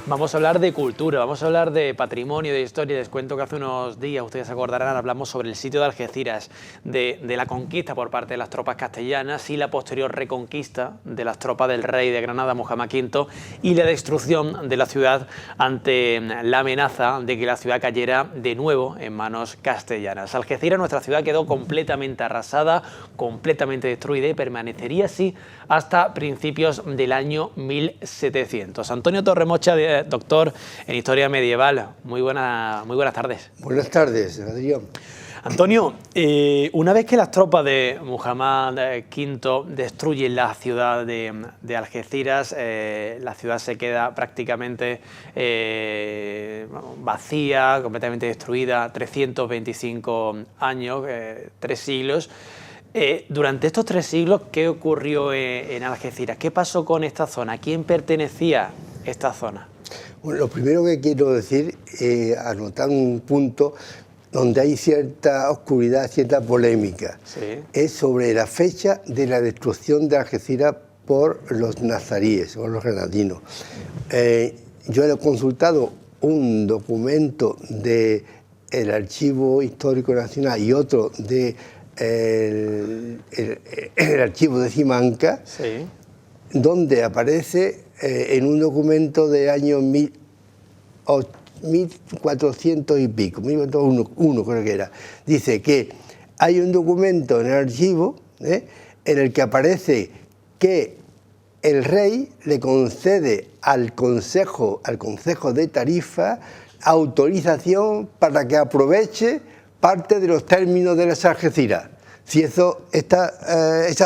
Vamos a hablar de cultura, vamos a hablar de patrimonio, de historia. Les cuento que hace unos días, ustedes se acordarán, hablamos sobre el sitio de Algeciras, de la conquista por parte de las tropas castellanas y la posterior reconquista de las tropas del rey de Granada, Muhammad V, y la destrucción de la ciudad ante la amenaza de que la ciudad cayera de nuevo en manos castellanas. Algeciras, nuestra ciudad, quedó completamente arrasada, completamente destruida y permanecería así hasta principios del año 1700. Antonio Torremocha, doctor en Historia Medieval, muy buenas tardes. Buenas tardes, Adrián. Antonio, una vez que las tropas de Muhammad V destruyen la ciudad de Algeciras, la ciudad se queda prácticamente vacía, completamente destruida, 325 años, 3 siglos. Durante estos 3 siglos, ¿qué ocurrió en Algeciras? ¿Qué pasó con esta zona? ¿A quién pertenecía esta zona? Bueno, lo primero que quiero decir es anotar un punto donde hay cierta oscuridad, cierta polémica. Sí. Es sobre la fecha de la destrucción de Algeciras por los nazaríes o los granadinos. Yo he consultado un documento del Archivo Histórico Nacional y otro del Archivo de Simancas, Sí. donde aparece en un documento de año 1400 y pico, 1401 creo que era, dice que hay un documento en el archivo en el que aparece que el rey le concede al Consejo de Tarifa autorización para que aproveche parte de los términos de las Algeciras. Si esa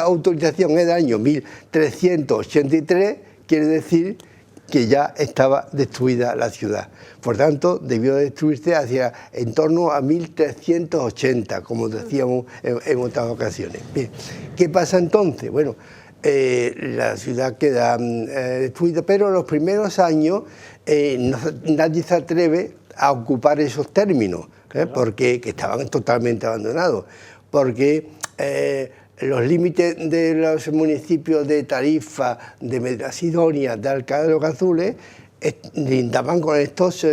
autorización es del año 1383, quiere decir que ya estaba destruida la ciudad. Por tanto, debió destruirse hacia en torno a 1380, como decíamos en otras ocasiones. Bien, ¿qué pasa entonces? Bueno, la ciudad queda destruida, pero en los primeros años nadie se atreve a ocupar esos términos, porque que estaban totalmente abandonados, porque los límites de los municipios de Tarifa, de Medinasidonia, de Alcalá de los Azules, lindaban con estos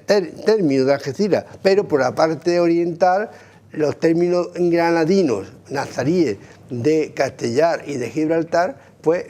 términos de Algeciras, pero por la parte oriental los términos granadinos, nazaríes de Castellar y de Gibraltar, pues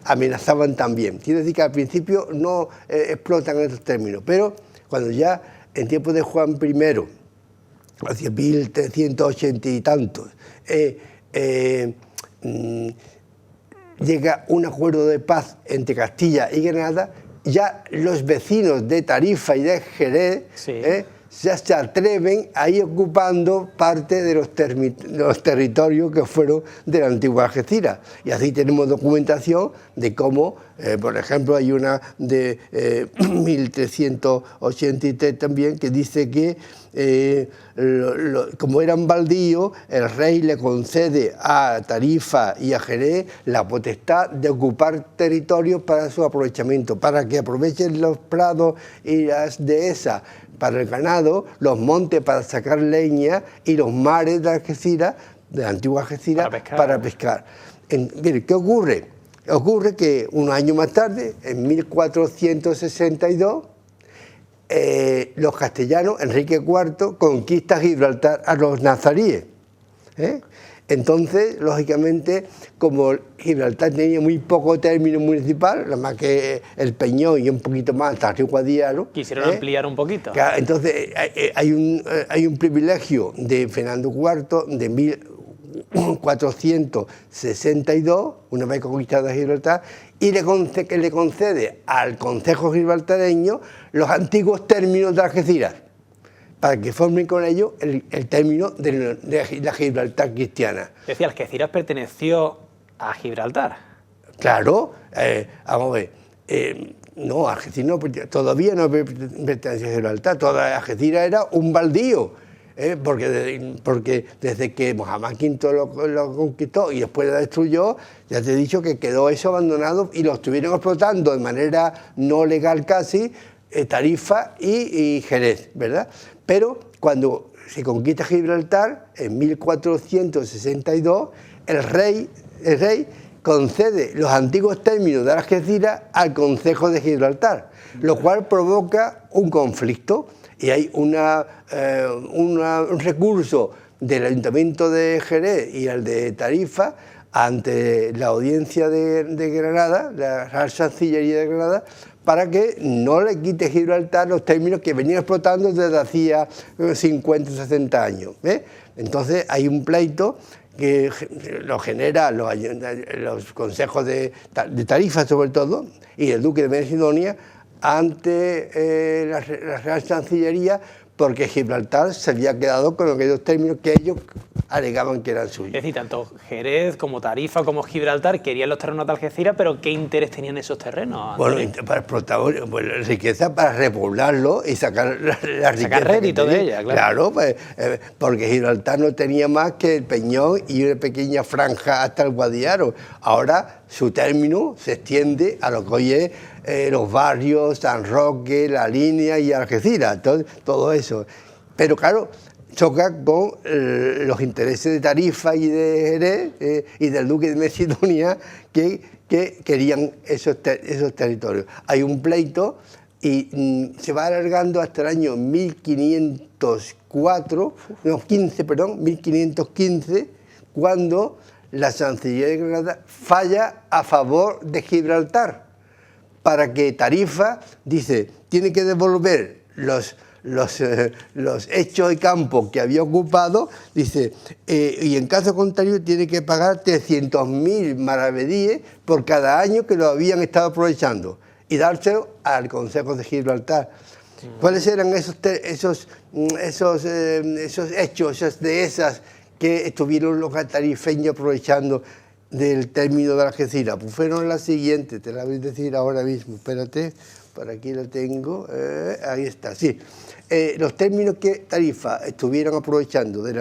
amenazaban también. Quiere decir que al principio no explotan estos términos, pero cuando ya en tiempos de Juan I, hacia 1380 y tantos, llega un acuerdo de paz entre Castilla y Granada, ya los vecinos de Tarifa y de Jerez, sí, ya se atreven a ir ocupando parte de los territorios que fueron de la antigua Algeciras. Y así tenemos documentación de cómo, por ejemplo, hay una de 1383 también que dice que como eran baldíos, el rey le concede a Tarifa y a Jerez la potestad de ocupar territorios para su aprovechamiento, para que aprovechen los prados y las dehesas para el ganado, los montes para sacar leña y los mares de Algeciras, de la antigua Algeciras, para pescar. Mire, ¿qué ocurre? Ocurre que unos años más tarde, en 1462, los castellanos, Enrique IV, conquista Gibraltar a los nazaríes. Entonces, lógicamente, como Gibraltar tenía muy poco término municipal, nada más que el Peñón y un poquito más hasta el Río Guadiaro. Quisieron ampliar un poquito. Entonces, hay un privilegio de Fernando IV de 1462, una vez conquistada Gibraltar, y le concede al Consejo Gibraltareño los antiguos términos de Algeciras, para que formen con ellos el término de la Gibraltar cristiana. Decía, Algeciras perteneció a Gibraltar. Claro, vamos a ver, no, Algeciras no, todavía no pertenecía a Gibraltar, toda Algeciras era un baldío, porque desde que Muhammad V lo conquistó y después lo destruyó, ya te he dicho que quedó eso abandonado y lo estuvieron explotando de manera no legal casi, Tarifa y Jerez, ¿verdad? Pero cuando se conquista Gibraltar, en 1462, el rey concede los antiguos términos de Algeciras al Concejo de Gibraltar, lo cual provoca un conflicto y hay un recurso del Ayuntamiento de Jerez y el de Tarifa ante la audiencia de Granada, la Real Chancillería de Granada, para que no le quite Gibraltar los términos que venía explotando desde hacía 50 o 60 años. Entonces hay un pleito que lo genera los consejos de Tarifa sobre todo y el duque de Macedonia ante la Real Chancillería, porque Gibraltar se había quedado con aquellos términos que ellos alegaban que eran suyos. Es decir, tanto Jerez como Tarifa como Gibraltar querían los terrenos de Algeciras, pero ¿qué interés tenían esos terrenos, Antonio? Bueno, para explotar riqueza, para repoblarlo y sacar la riqueza. Sacar rédito de ella, claro. Claro, pues, porque Gibraltar no tenía más que el Peñón y una pequeña franja hasta el Guadiaro. Ahora su término se extiende a lo que hoy es los barrios, San Roque, La Línea y Algeciras, todo eso. Pero claro, choca con los intereses de Tarifa y de Jerez y del duque de Macedonia que querían esos territorios. Hay un pleito y se va alargando hasta el año 1515, cuando la Chancillería de Granada falla a favor de Gibraltar, para que Tarifa, dice, tiene que devolver los hechos y campos que había ocupado, dice, y en caso contrario tiene que pagar 300.000 maravedíes por cada año que lo habían estado aprovechando y dárselo al Consejo de Gibraltar. ¿Cuáles eran esos hechos, esas dehesas que estuvieron los tarifeños aprovechando del término de Algeciras? Pues fueron las siguientes, te las voy a decir ahora mismo, espérate, por aquí lo tengo, ahí está, sí. Los términos que Tarifa estuvieron aprovechando del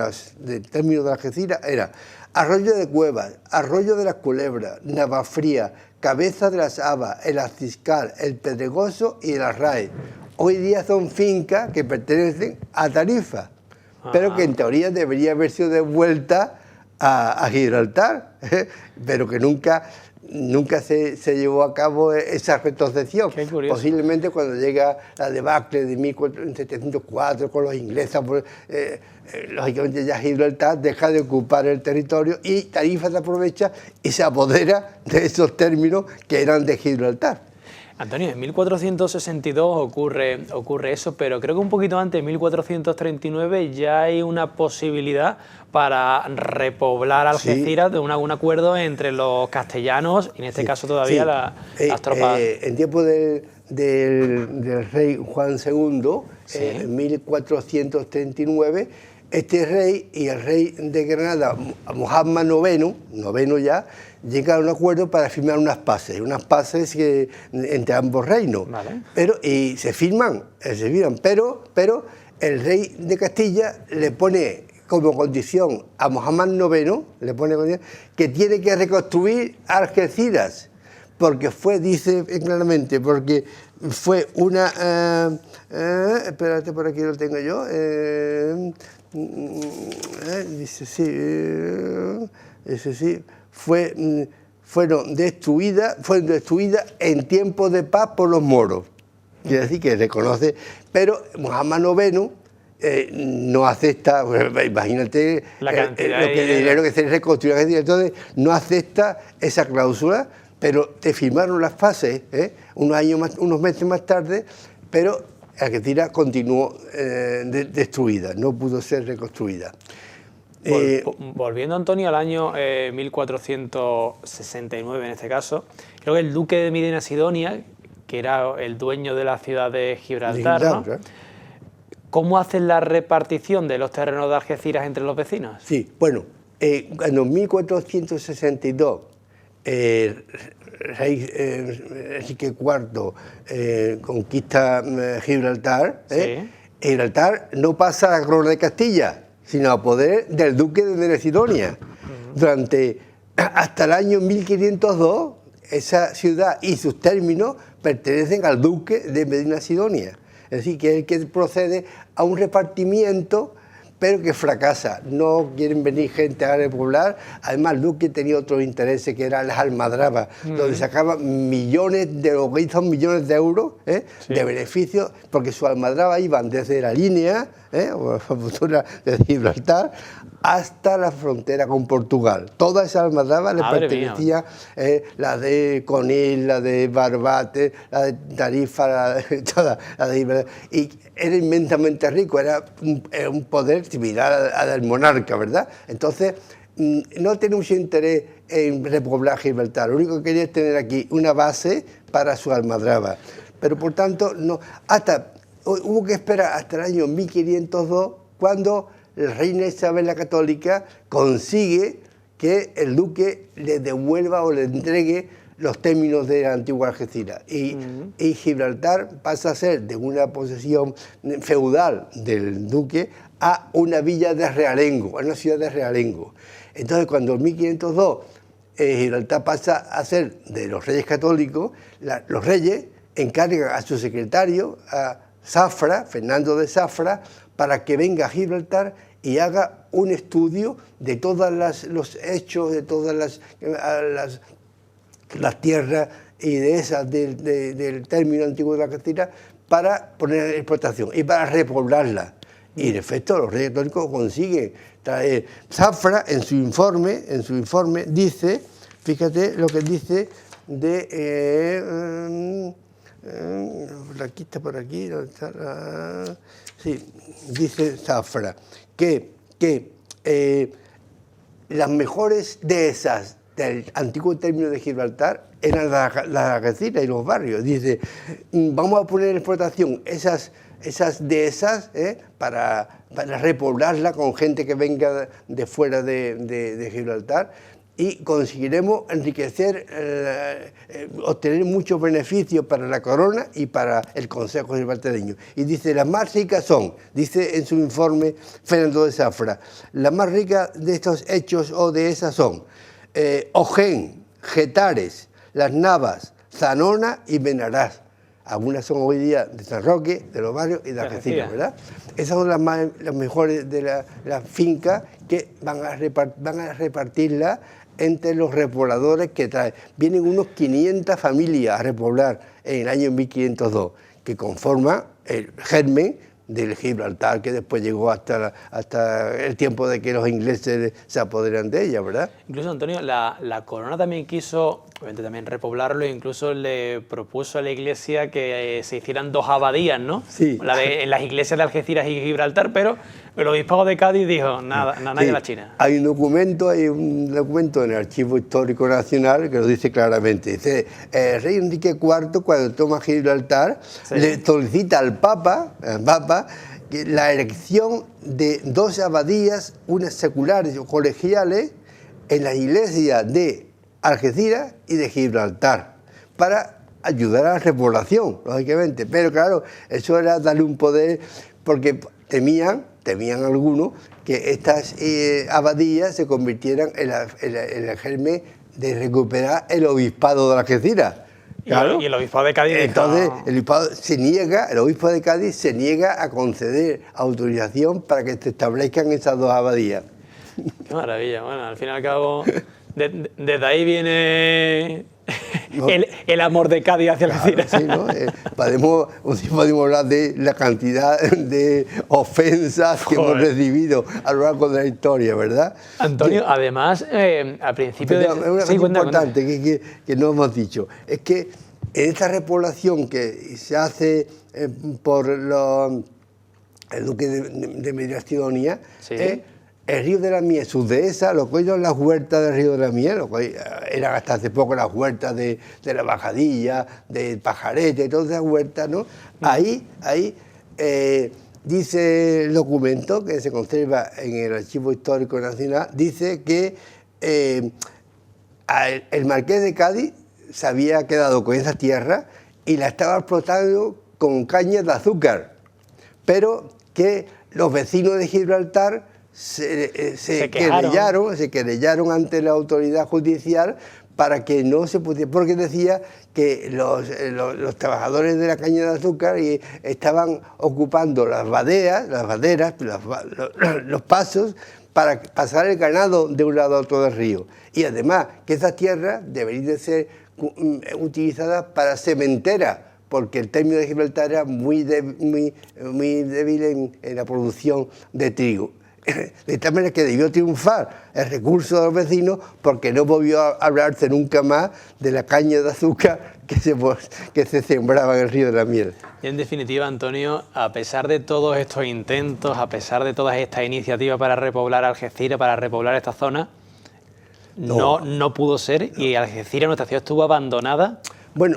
término de Algeciras era Arroyo de Cuevas, Arroyo de las Culebras, Navafría, Cabeza de las Habas, el Aztiscal, el Pedregoso y el Arraez. Hoy día son fincas que pertenecen a Tarifa, pero que en teoría debería haber sido devuelta a Gibraltar, pero que nunca se llevó a cabo esa retrocesión. Posiblemente cuando llega la debacle de 1704 con los ingleses, lógicamente ya Gibraltar deja de ocupar el territorio y Tarifa se aprovecha y se apodera de esos términos que eran de Gibraltar. Antonio, en 1462 ocurre eso, pero creo que un poquito antes, en 1439, ya hay una posibilidad para repoblar Algeciras, de un acuerdo entre los castellanos, y en este caso todavía las tropas. En tiempo del rey Juan II, en 1439, este rey y el rey de Granada, Mohammad IX ya, llegan a un acuerdo para firmar unas paces entre ambos reinos. Vale. Y se firman, pero el rey de Castilla le pone como condición a Mohammad IX, que tiene que reconstruir Algeciras, porque dice claramente, porque fue una... espérate, por aquí lo tengo yo. Dice sí, fueron destruidas en tiempos de paz por los moros. Quiere decir que reconoce, pero Mohammad IX no acepta, imagínate la cantidad de dinero que se reconstruye, entonces no acepta esa cláusula, pero te firmaron las fases unos meses más tarde, pero Algeciras continuó destruida, no pudo ser reconstruida. Volviendo, Antonio, al año 1469 en este caso, creo que el duque de Medina Sidonia, que era el dueño de la ciudad de Gibraltar, ¿no? ¿Cómo hacen la repartición de los terrenos de Algeciras entre los vecinos? Sí, bueno, en 1462 rey Enrique IV conquista Gibraltar, Sí. Gibraltar no pasa a la corona de Castilla, sino a poder del duque de Medina Sidonia. Hasta el año 1502, esa ciudad y sus términos pertenecen al duque de Medina Sidonia. Es decir, que es el que procede a un repartimiento pero que fracasa. No quieren venir gente a repoblar. Además, el duque tenía otros intereses, que eran las almadrabas, donde sacaba millones de, lo que hizo millones de euros de beneficios, porque sus almadrabas iban desde la línea, o la futura de Gibraltar, hasta la frontera con Portugal. Todas esas almadrabas le pertenecían, la de Conil, la de Barbate, la de Tarifa, toda la de Gibraltar. Y era inmensamente rico, era un poder similar al del monarca, ¿verdad? Entonces, no tenía mucho interés en repoblar Gibraltar. Lo único que quería es tener aquí una base para su almadraba. Pero, por tanto, no, hubo que esperar hasta el año 1502, cuando la reina Isabel la Católica consigue que el duque le devuelva o le entregue los términos de la antigua Algeciras. Y Gibraltar pasa a ser de una posesión feudal del duque a una villa de realengo, a una ciudad de realengo. Entonces, cuando en 1502 Gibraltar pasa a ser de los reyes católicos, los reyes encargan a su secretario, a Zafra, Fernando de Zafra, para que venga a Gibraltar y haga un estudio de todos los hechos, de todas las tierras y de esas del término antiguo de la Algeciras, para poner en explotación y para repoblarla. Y en efecto los reyes católicos consiguen traer. Zafra en su informe dice, fíjate lo que dice de aquí está, por aquí, ¿dónde está? Sí, dice Zafra que las mejores dehesas del antiguo término de Gibraltar eran las Algeciras y los barrios. Dice, vamos a poner en explotación esas dehesas para repoblarla con gente que venga de fuera de Gibraltar, y conseguiremos enriquecer, obtener muchos beneficios para la corona y para el Consejo gibraltareño. Y dice, las más ricas son, dice en su informe Fernando de Zafra, las más ricas de estos hechos o de esas son Ojén, Getares, Las Navas, Zanona y Benarás. Algunas son hoy día de San Roque, de los barrios y de Algeciras, ¿verdad? Esas son las mejores de la finca, que van a repartirla entre los repobladores que traen. Vienen unos 500 familias a repoblar en el año 1502, que conforman el germen del Gibraltar, que después llegó hasta el tiempo de que los ingleses se apoderan de ella, ¿verdad? Incluso, Antonio, la corona también quiso, obviamente, también repoblarlo, e incluso le propuso a la Iglesia que se hicieran 2 abadías, ¿no? Sí. En las iglesias de Algeciras y Gibraltar, pero el obispado de Cádiz dijo, nada, nadie sí. a la China. Hay un documento en el Archivo Histórico Nacional que lo dice claramente. Dice, el rey Enrique IV, cuando toma Gibraltar, le solicita al Papa la erección de 2 abadías, unas seculares o colegiales, en las iglesias de Algeciras y de Gibraltar, para ayudar a la repoblación, lógicamente. Pero claro, eso era darle un poder, porque temían algunos que estas abadías se convirtieran en el germen de recuperar el obispado de Algeciras. Claro. Y el obispado de Cádiz. Entonces, el obispo de Cádiz se niega a conceder autorización para que se establezcan esas 2 abadías. Qué maravilla. Bueno, al fin y al cabo, desde ahí viene el amor de Cádiz hacia Algeciras. Sí, ¿no? Podemos hablar de la cantidad de ofensas que hemos recibido a lo largo de la historia, ¿verdad? Antonio, además, al principio de... Una cosa importante que no hemos dicho, es que en esta repoblación que se hace por el duque de Medina-Sidonia, sí. El río de la Miel, sus dehesas, lo que eran las huertas del río de la Miel, lo que eran hasta hace poco las huertas de la Bajadilla, de Pajarete, todas esas huertas, ¿no? Ahí dice el documento que se conserva en el Archivo Histórico Nacional, dice que el marqués de Cádiz se había quedado con esa tierra y la estaba explotando con cañas de azúcar, pero que los vecinos de Gibraltar se querellaron ante la autoridad judicial para que no se pudiera, porque decía que los trabajadores de la caña de azúcar estaban ocupando las vaderas, los pasos, para pasar el ganado de un lado a otro del río. Y además que esas tierras deberían de ser utilizadas para cementeras, porque el término de Gibraltar era muy débil en la producción de trigo. De tal manera que debió triunfar el recurso de los vecinos, porque no volvió a hablarse nunca más de la caña de azúcar que se sembraba en el río de la Miel. Y en definitiva, Antonio, a pesar de todos estos intentos, a pesar de todas estas iniciativas para repoblar Algeciras, para repoblar esta zona, no pudo ser, y Algeciras, nuestra ciudad, estuvo abandonada,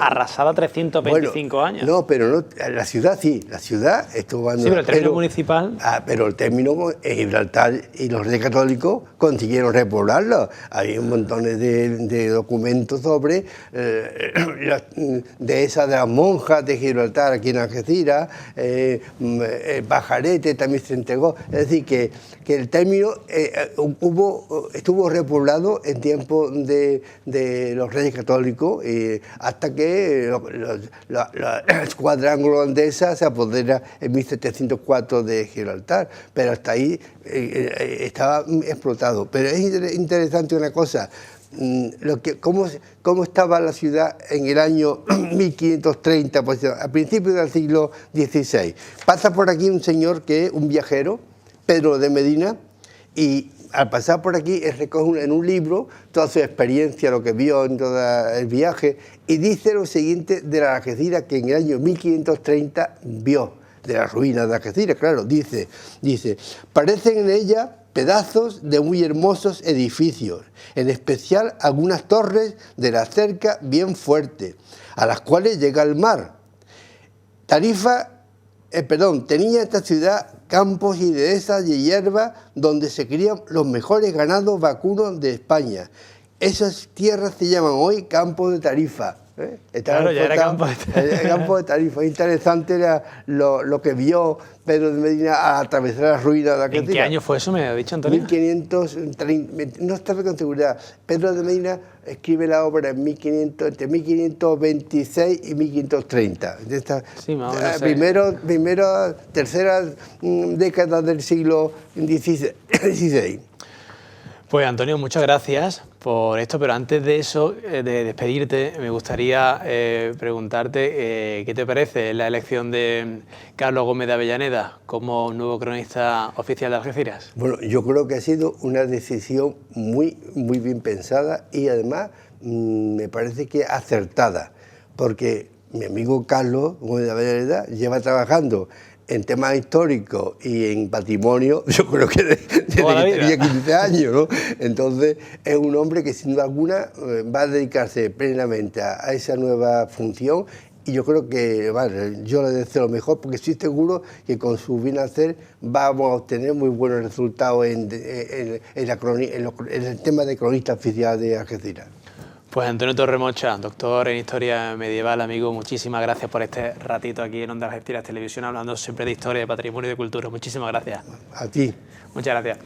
arrasada 325 años. No, pero no, la ciudad sí, la ciudad estuvo abandonada. Sí, pero el término municipal... pero el término Gibraltar y los Reyes Católicos consiguieron repoblarlo. Hay un montón de documentos sobre de las monjas de Gibraltar aquí en Algeciras, el pajarete también se entregó. Es decir, que el término estuvo repoblado en tiempos de los Reyes Católicos, hasta que la escuadra anglo-holandesa se apodera en 1704 de Gibraltar, pero hasta ahí estaba explotado. Pero es interesante una cosa, cómo estaba la ciudad en el año 1530, pues, a principios del siglo XVI. Pasa por aquí un señor que es un viajero, Pedro de Medina, y al pasar por aquí recoge en un libro toda su experiencia, lo que vio en todo el viaje, y dice lo siguiente de la Algeciras que en el año 1530 vio, de las ruinas de Algeciras, claro, dice, parecen en ella pedazos de muy hermosos edificios, en especial algunas torres de la cerca bien fuertes, a las cuales llega el mar. Tenía esta ciudad campos y dehesas y hierbas donde se crían los mejores ganados vacunos de España. Esas tierras se llaman hoy Campos de Tarifa. Claro, ya era Campo de Tarifa. Interesante era lo que vio Pedro de Medina al atravesar las ruinas de Algeciras. ¿En qué año fue eso, me ha dicho Antonio? 1530, no estaba con seguridad. Pedro de Medina escribe la obra entre 1526 y 1530. Sí, más o menos. Tercera década del siglo XVI. Pues Antonio, muchas gracias por esto, pero antes de eso, de despedirte, me gustaría preguntarte qué te parece la elección de Carlos Gómez de Avellaneda como nuevo cronista oficial de Algeciras. Bueno, yo creo que ha sido una decisión muy bien pensada y además me parece que acertada, porque mi amigo Carlos Gómez de Avellaneda lleva trabajando en temas históricos y en patrimonio, yo creo que desde que tenía 15 años, ¿no? Entonces, es un hombre que sin duda alguna va a dedicarse plenamente a esa nueva función, y yo creo que, yo le deseo lo mejor, porque estoy seguro que con su bien hacer vamos a obtener muy buenos resultados en el tema de cronista oficial de Algeciras. Pues Antonio Torremocha, doctor en Historia Medieval, amigo, muchísimas gracias por este ratito aquí en Onda Algeciras Televisión, hablando siempre de historia, de patrimonio y de cultura. Muchísimas gracias. A ti. Muchas gracias.